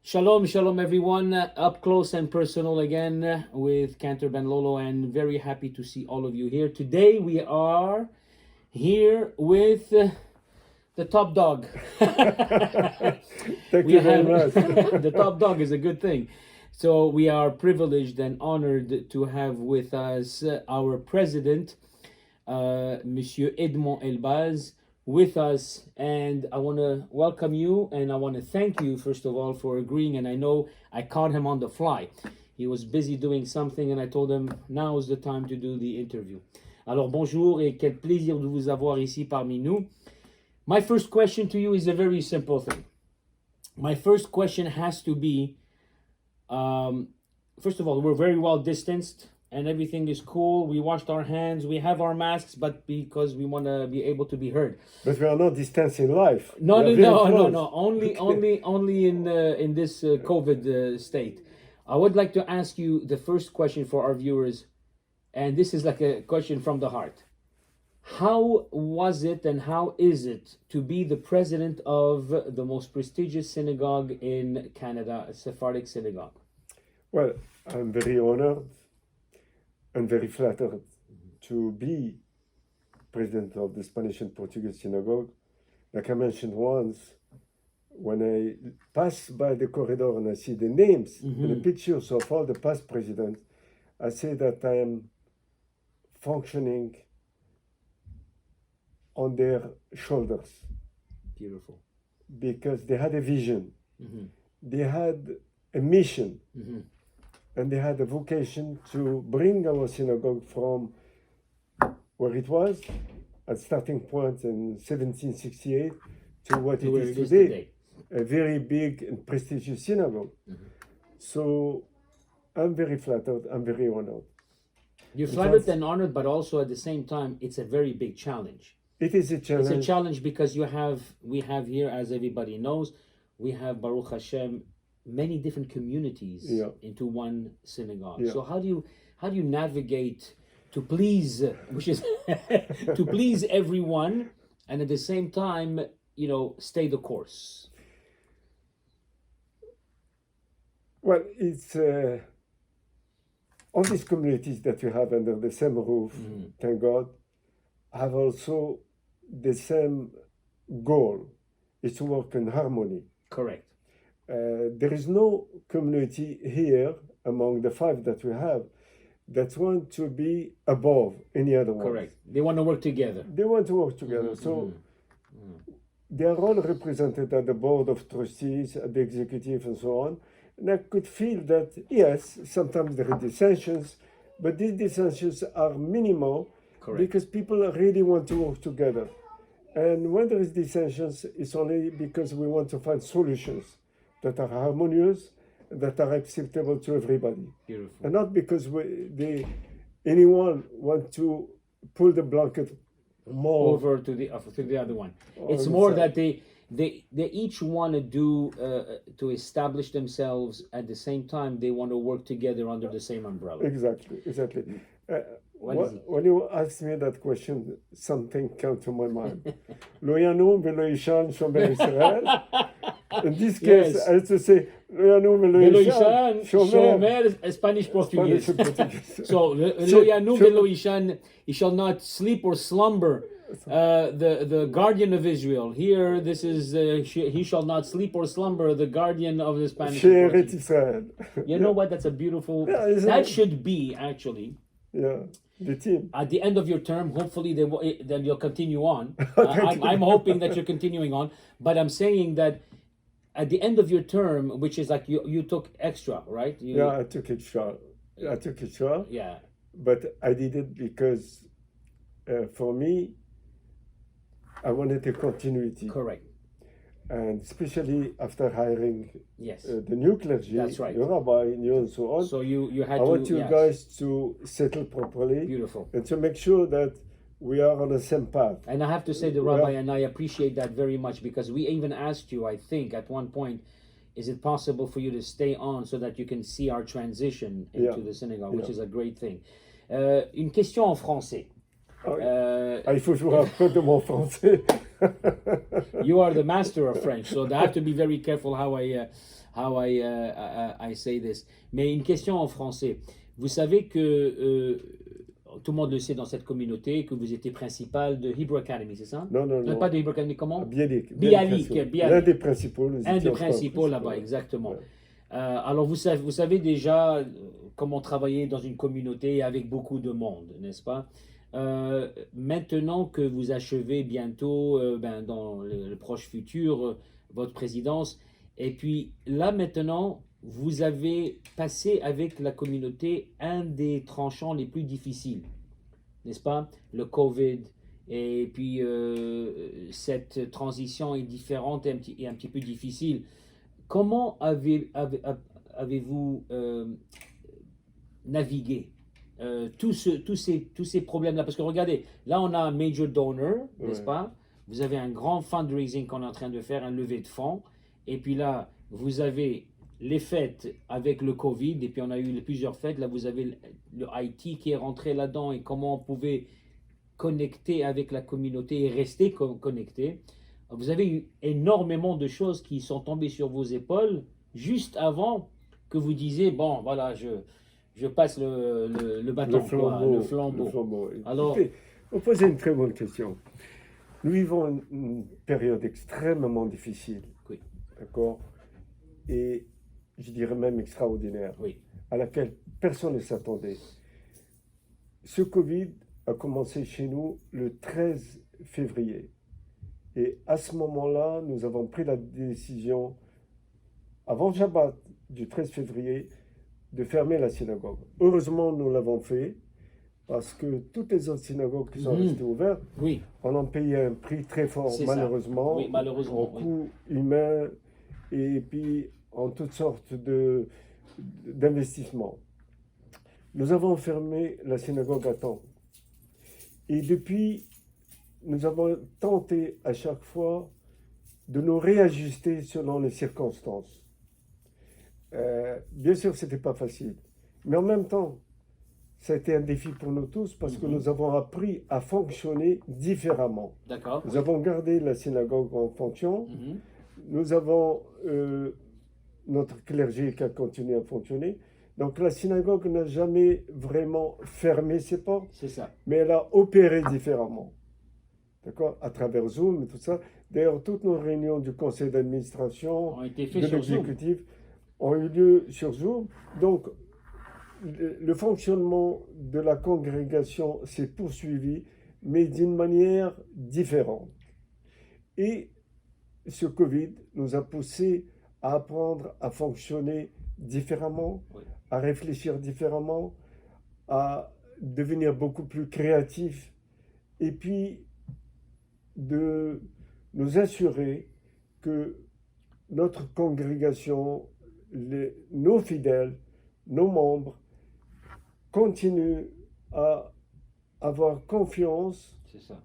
Shalom, shalom everyone. Up close and personal again with Cantor Ben Lolo, and very happy to see all of you here. Today we are here with the top dog. Thank We you very have much. the top dog is a good thing. So we are privileged and honored to have with us our president, Monsieur Edmond Elbaz, with us, and I want to welcome you and I want to thank you first of all for agreeing. And I know I caught him on the fly. He was busy doing something and I told him now is the time to do the interview. Alors bonjour et quel plaisir de vous avoir ici parmi nous. My first question to you is a very simple thing. My first question has to be, first of all, we're very well distanced and everything is cool. We washed our hands, we have our masks, but because we want to be able to be heard. But we are not distant in life. No, We no, are very no, no, close. no. Only in this COVID state. I would like to ask you the first question for our viewers, and this is like a question from the heart. How was it and how is it to be the president of the most prestigious synagogue in Canada, a Sephardic synagogue? Well, I'm very honored and very flattered to be president of the Spanish and Portuguese synagogue. Like I mentioned once, when I pass by the corridor and I see the names and the pictures of all the past presidents, I say that I am functioning on their shoulders Beautiful. because they had a vision, they had a mission, and they had a vocation to bring our synagogue from where it was at starting point in 1768 to what To where it is it is today, today. a very big and prestigious synagogue. So I'm very flattered, I'm very honored. You're flattered Because- and honored, but also at the same time, it's a very big challenge. It is a It's challenge. a challenge because we have here, as everybody knows, we have Baruch Hashem, many different communities Yeah. into one synagogue. Yeah. So how do you navigate to please, which is to please everyone, and at the same time, stay the course? Well, it's all these communities that you have under the same roof, thank God, have also the same goal, is to work in harmony. Correct. There is no community here among the five that we have that want to be above any other one. Correct. They want to work together. They want to work together. So they are all represented at the board of trustees, at the executive, and so on. And I could feel that, yes, sometimes there are dissensions, but these dissensions are minimal Correct. because people really want to work together. And when there is dissensions, it's only because we want to find solutions that are harmonious, that are acceptable to everybody. Beautiful. And not because anyone want to pull the blanket more. Over to the other one. On It's the more side. that they each want to do to establish themselves. At the same time, they want to work together under the same umbrella. Exactly. What is it? When you asked me that question, something came to my mind. Lo yanum velo yishan shomer Israel. In this case, Yes. I have to say, lo yanum velo Velo yishan Ishan, shomer Shomer, Spanish Portuguese. Spanish and Portuguese. So Lo Yanu Sure. Velo Ishan, he shall not sleep or slumber. The guardian of Israel. Here, this is he shall not sleep or slumber. The guardian of the Spanish. and She'eret Portuguese. Israel. You know what? That's a beautiful. Yeah, isn't That it? should be actually. Yeah, the team. At the end of your term, hopefully then you'll continue on. Thank you. I'm hoping that you're continuing on, but I'm saying that at the end of your term, which is like you took extra, right? Yeah, I took it short. Yeah. But I did it because for me, I wanted a continuity. Correct. And especially after hiring Yes. the new clergy, That's right. the rabbi, and so on. So you had I to. want you yes. guys to settle properly Beautiful. and to make sure that we are on the same path. And I have to say, the Rabbi, and I appreciate that very much because we even asked you, I think, at one point, is it possible for you to stay on so that you can see our transition into Yeah. the synagogue, which Yeah. is a great thing. Une question en français. Il faut que je vous raconte de mon français. You are the master of French, so I have to be very careful how how I say this. Mais une question en français. Vous savez que tout le monde le sait dans cette communauté que vous étiez principal de Hebrew Academy, c'est ça? Non, non, non. Pas de Hebrew Academy, comment? Bialik. Bialik. L'un des principaux. Nous Un des étions pas principaux là-bas, exactement. Alors vous savez déjà comment travailler dans une communauté avec beaucoup de monde, n'est-ce pas? Maintenant que vous achevez bientôt, dans le proche futur, votre présidence, et puis là maintenant, vous avez passé avec la communauté un des tranchants les plus difficiles, n'est-ce pas? Le Covid. Et puis cette transition est différente et un petit peu difficile. Comment avez-vous navigué tous ces problèmes-là? Parce que regardez, là on a un major donor, n'est-ce pas? Vous avez un grand fundraising qu'on est en train de faire, un levée de fonds. Et puis là, vous avez les fêtes avec le Covid. Et puis on a eu plusieurs fêtes. Là, vous avez le IT qui est rentré là-dedans et comment on pouvait connecter avec la communauté et rester connecté. Vous avez eu énormément de choses qui sont tombées sur vos épaules juste avant que vous disiez, bon, voilà, je passe le bâton, le flambeau. Alors, vous posez une très bonne question. Nous vivons une période extrêmement difficile, oui. D'accord, et je dirais même extraordinaire, oui. À laquelle personne ne s'attendait. Ce Covid a commencé chez nous le 13 février. Et à ce moment-là, nous avons pris la décision, avant Shabbat du 13 février, de fermer la synagogue. Heureusement, nous l'avons fait, parce que toutes les autres synagogues qui sont restées ouvertes, oui. on en payé un prix très fort, malheureusement, oui, malheureusement, en coût humain et puis en toutes sortes d'investissements. Nous avons fermé la synagogue à temps. Et depuis, nous avons tenté à chaque fois de nous réajuster selon les circonstances. Bien sûr, ce n'était pas facile. Mais en même temps, ça a été un défi pour nous tous parce que nous avons appris à fonctionner différemment. D'accord. Nous avons gardé la synagogue en fonction. Nous avons notre clergé qui a continué à fonctionner. Donc la synagogue n'a jamais vraiment fermé ses portes. C'est ça. Mais elle a opéré différemment. D'accord? À travers Zoom et tout ça. D'ailleurs, toutes nos réunions du conseil d'administration, de l'exécutif, ont eu lieu sur Zoom. Donc, le fonctionnement de la congrégation s'est poursuivi, mais d'une manière différente. Et ce Covid nous a poussé à apprendre à fonctionner différemment, à réfléchir différemment, à devenir beaucoup plus créatifs, et puis de nous assurer que notre congrégation, nos fidèles, nos membres, continuent à avoir confiance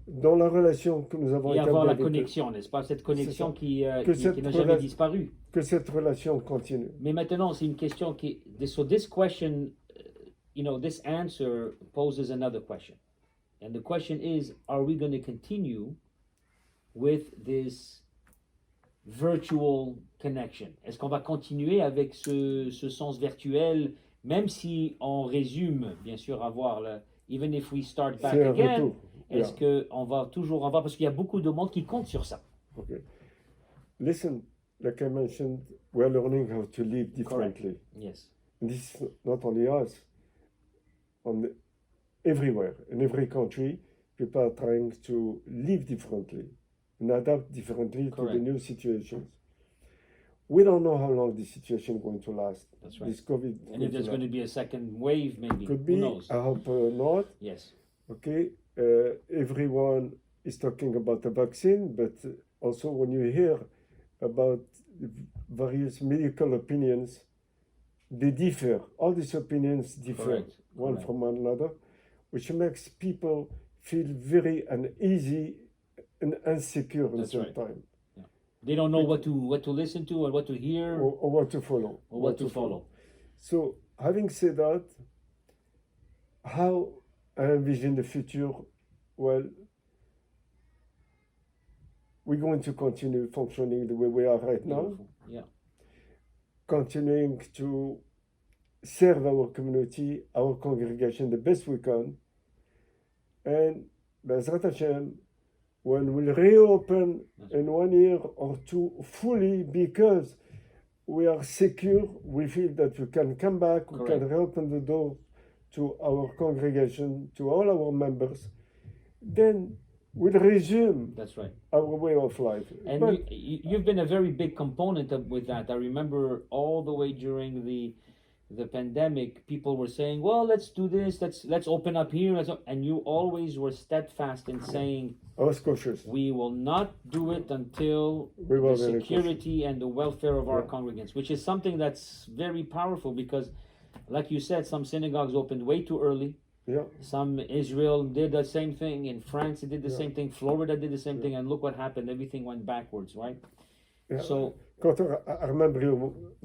dans la relation que nous avons établie. Et avoir la connexion, n'est-ce pas? Cette connexion qui n'a jamais disparu. Que cette relation continue. Mais maintenant, c'est une question qui... So this question, this answer poses another question. And the question is, are we going to continue with this virtual connection? Est-ce qu'on va continuer avec ce sens virtuel, même si on résume, bien sûr, avoir even if we start back again, est-ce qu'on va toujours avoir, parce qu'il y a beaucoup de monde qui compte sur ça. Okay. Listen, like I mentioned, we're learning how to live differently. Correct. Yes. And this is not only us. Everywhere, in every country, people are trying to live differently and adapt differently to the new situations. We don't know how long this situation is going to last. That's right. This COVID. And if there's going to be a second wave, maybe. Could be. Who knows? I hope not. Yes. Okay. Everyone is talking about the vaccine, but also when you hear about various medical opinions, they differ. All these opinions differ one from another, which makes people feel very uneasy and insecure at the same time. Yeah. They don't know what to listen to or what to hear or what to follow. Or what to follow. So, having said that, how I envision the future, well, we're going to continue functioning the way we are right now. Yeah. continuing to serve our community, our congregation the best we can. And Bezrat Hashem, when we reopen in 1 year or two fully, because we are secure, we feel that we can come back, we Correct. can reopen the door to our congregation, to all our members, then we'll resume That's right. our way of life. And But you've been a very big component with that. I remember all the way during the pandemic, people were saying, "Well, let's do this. Let's open up here." And you always were steadfast in saying, I was cautious. "We will not do it until We were the very security and the welfare of our Yeah. congregants," which is something that's very powerful because, like you said, some synagogues opened way too early. Yeah, Some Israel did the same thing. In France, it did the Yeah. same thing. Florida did the same thing. And look what happened. Everything went backwards, right? yeah. So, Quand I remember you,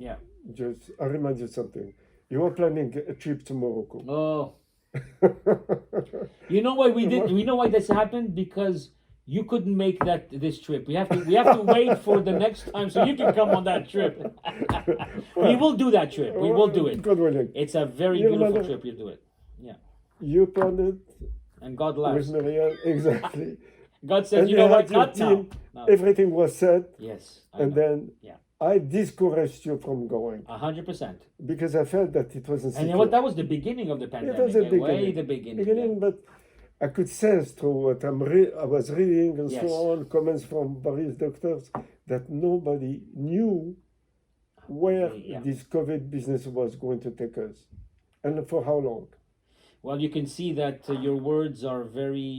yeah. just I remind you something. You were planning a trip to Morocco. Oh, you know why we did? You know why this happened? Because you couldn't make this trip. We have to wait for the next time so you can come on that trip. We will do that trip. We will do it. God willing. It's a very You beautiful wanna- trip. You do it. Yeah. You planned it And God with laughs. Marianne, exactly. God says, And you know you what? had your Not now. team. No. Everything was set, Yes. I and know. then Yeah. I discouraged you from going 100%. because I felt that it wasn't And secure. you know what? That was the beginning of the pandemic. was the yeah, Way beginning. the beginning. Beginning, but I could sense through what I was reading and Yes. so on, comments from various doctors, that nobody knew where Yeah. this COVID business was going to take us and for how long. Well, you can see that your words are very,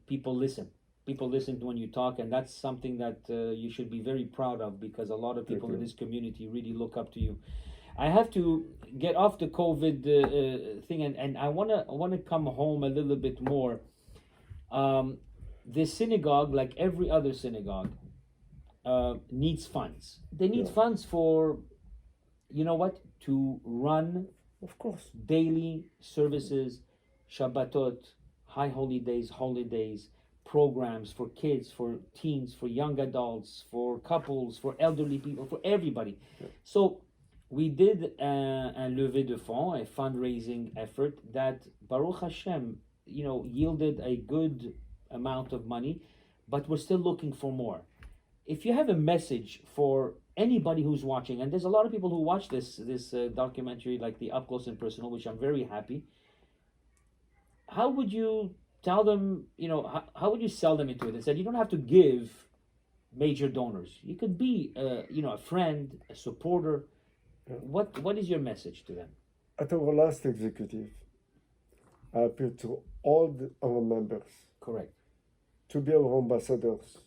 people listen. People listen when you talk, and that's something that you should be very proud of because a lot of people in you. this community really look up to you. I have to get off the COVID thing, and I wanna come home a little bit more. This synagogue, like every other synagogue, needs funds. They need Yeah. funds for, you know what, to run Of course. daily services, Shabbatot, high holy days, holidays, programs for kids, for teens, for young adults, for couples, for elderly people, for everybody. So we did a levée de fonds, a fundraising effort that Baruch Hashem, yielded a good amount of money, but we're still looking for more. If you have a message for anybody who's watching, and there's a lot of people who watch this documentary, like the Up Close and Personal, which I'm very happy. How would you tell them? How would you sell them into it? And said you don't have to give major donors. You could be, a friend, a supporter. What is your message to them? At our last executive, I appealed to all our members Correct. to be our ambassadors.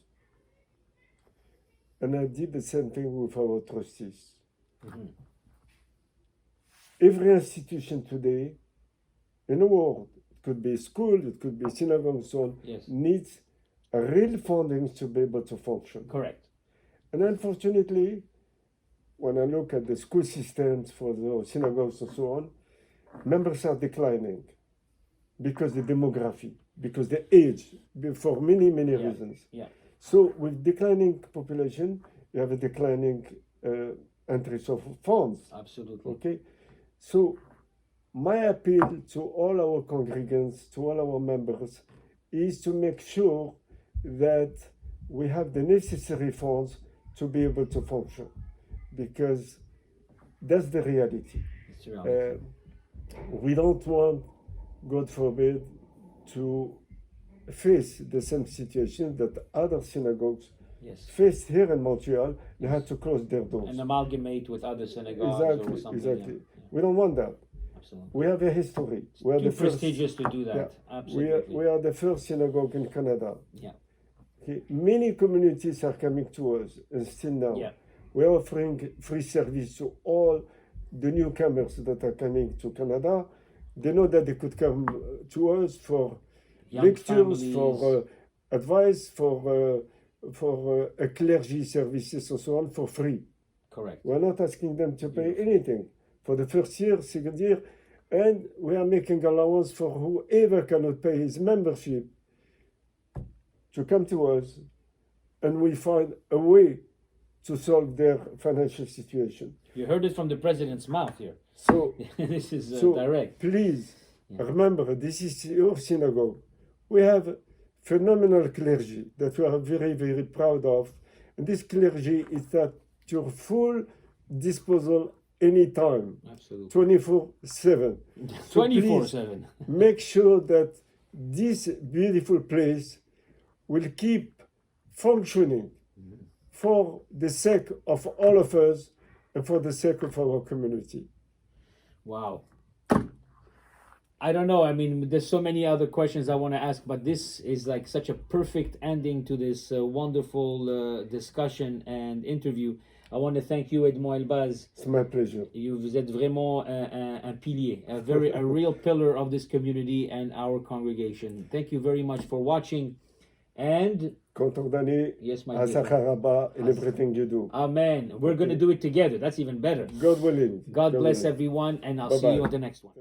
And I did the same thing with our trustees. Mhm. Every institution today in the world, it could be school, it could be synagogue, and so on, Yes. needs a real funding to be able to function. Correct. And unfortunately, when I look at the school systems for the synagogues and so on, members are declining because the demography, because the age, for many, many Yeah. reasons. Yeah. So with declining population, you have a declining entries of funds. Absolutely. Okay, so my appeal to all our congregants, to all our members, is to make sure that we have the necessary funds to be able to function, because that's the reality. It's reality. We don't want, God forbid, to face the same situation that other synagogues Yes. faced here in Montreal. They had to close their doors. And amalgamate with other synagogues or Exactly, something. exactly. Yeah. We don't want that. Absolutely. We have a history. We are Too the first. prestigious to do that. Yeah. Absolutely. We are the first synagogue in Canada. Yeah. Okay. Many communities are coming to us, and still now. Yeah. We're offering free service to all the newcomers that are coming to Canada. They know that they could come to us for Young lectures, families. for advice, for a clergy services and so on for free. Correct. We're not asking them to pay anything for the first year, second year, and we are making allowance for whoever cannot pay his membership to come to us, and we find a way to solve their financial situation. You heard it from the president's mouth here. So, This is so direct. please remember, this is your synagogue. We have phenomenal clergy that we are very, very proud of. And this clergy is at your full disposal anytime, Absolutely. 24/7. 24/7. Make sure that this beautiful place will keep functioning for the sake of all of us and for the sake of our community. Wow. I don't know. I mean, there's so many other questions I want to ask, but this is like such a perfect ending to this wonderful discussion and interview. I want to thank you, Edmond Elbaz. It's my pleasure. Vous êtes vraiment un pilier, a real pillar of this community and our congregation. Thank you very much for watching. And Content d'année, yes, my à dear. Sakharaba, in everything you do. Amen. We're going to do it together. That's even better. God willing. God bless willing. everyone, and I'll see Bye-bye. you on the next one.